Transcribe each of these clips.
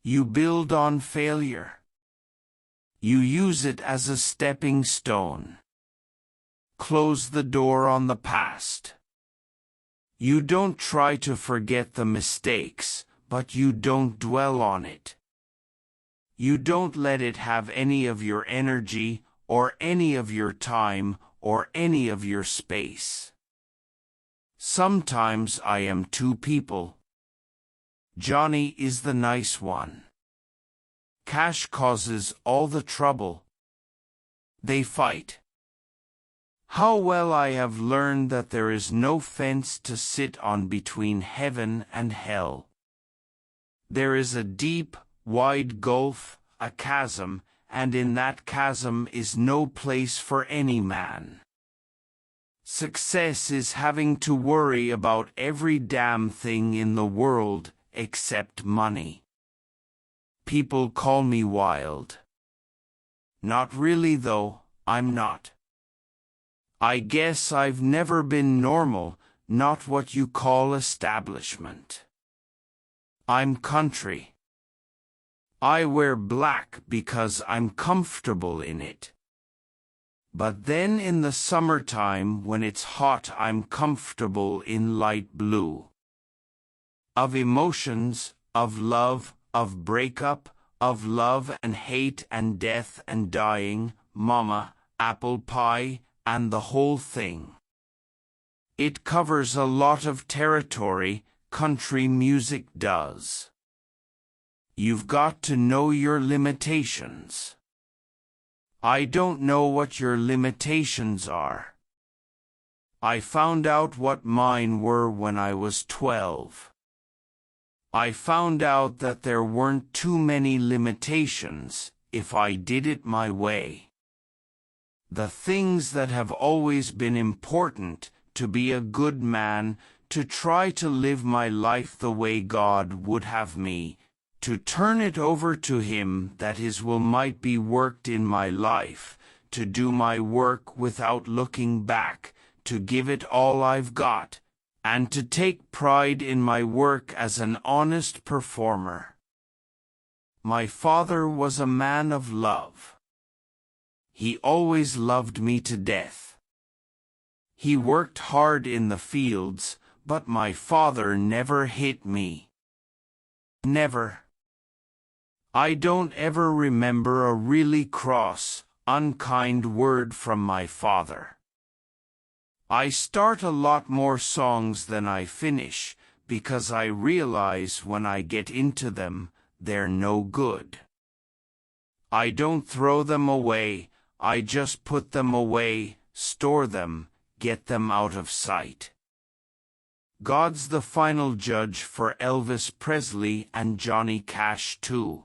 You build on failure. You use it as a stepping stone. Close the door on the past. You don't try to forget the mistakes, but you don't dwell on it. You don't let it have any of your energy, or any of your time, or any of your space. Sometimes I am two people. Johnny is the nice one. Cash causes all the trouble. They fight. How well I have learned that there is no fence to sit on between heaven and hell. There is a deep, wide gulf, a chasm, and in that chasm is no place for any man. Success is having to worry about every damn thing in the world except money. People call me wild. Not really though, I'm not. I guess I've never been normal, not what you call establishment. I'm country. I wear black because I'm comfortable in it. But then in the summertime when it's hot I'm comfortable in light blue. Of emotions, of love, of breakup, of love and hate and death and dying, mama, apple pie, and the whole thing. It covers a lot of territory, country music does. You've got to know your limitations. I don't know what your limitations are. I found out what mine were when I was 12. I found out that there weren't too many limitations if I did it my way. The things that have always been important, to be a good man, to try to live my life the way God would have me, to turn it over to Him that His will might be worked in my life, to do my work without looking back, to give it all I've got, and to take pride in my work as an honest performer. My father was a man of love. He always loved me to death. He worked hard in the fields, but my father never hit me. Never. I don't ever remember a really cross, unkind word from my father. I start a lot more songs than I finish, because I realize when I get into them, they're no good. I don't throw them away, I just put them away, store them, get them out of sight. God's the final judge for Elvis Presley and Johnny Cash too.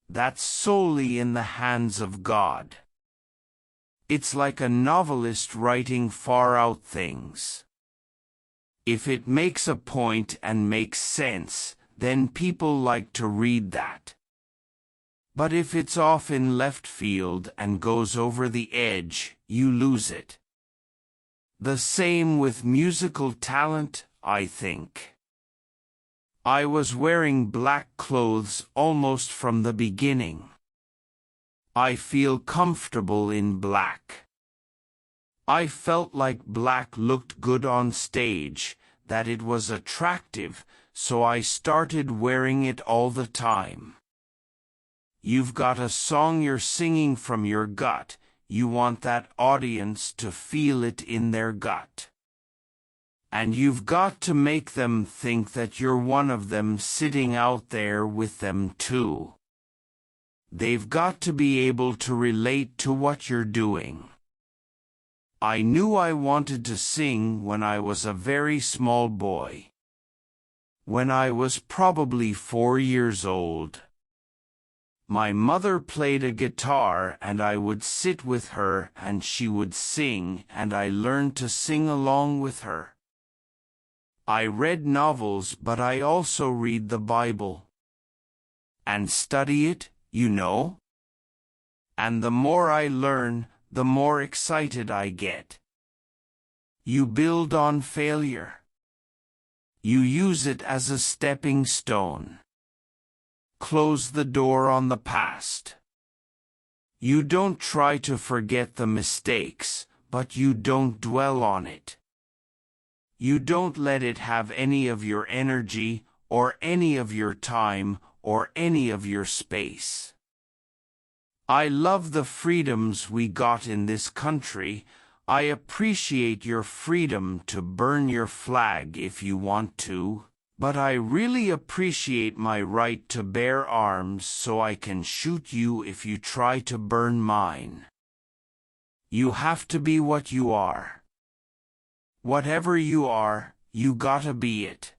That's solely in the hands of God. It's like a novelist writing far-out things. If it makes a point and makes sense, then people like to read that. But if it's off in left field and goes over the edge, you lose it. The same with musical talent, I think. I was wearing black clothes almost from the beginning. I feel comfortable in black. I felt like black looked good on stage, that it was attractive, so I started wearing it all the time. You've got a song you're singing from your gut, you want that audience to feel it in their gut. And you've got to make them think that you're one of them sitting out there with them too. They've got to be able to relate to what you're doing. I knew I wanted to sing when I was a very small boy. When I was probably 4 years old. My mother played a guitar and I would sit with her and she would sing and I learned to sing along with her. I read novels, but I also read the Bible. And study it, you know. And the more I learn, the more excited I get. You build on failure. You use it as a stepping stone. close the door on the past. You don't try to forget the mistakes, but you don't dwell on it. You don't let it have any of your energy, or any of your time, or any of your space. I love the freedoms we got in this country. I appreciate your freedom to burn your flag if you want to, but I really appreciate my right to bear arms so I can shoot you if you try to burn mine. You have to be what you are. Whatever you are, you gotta be it.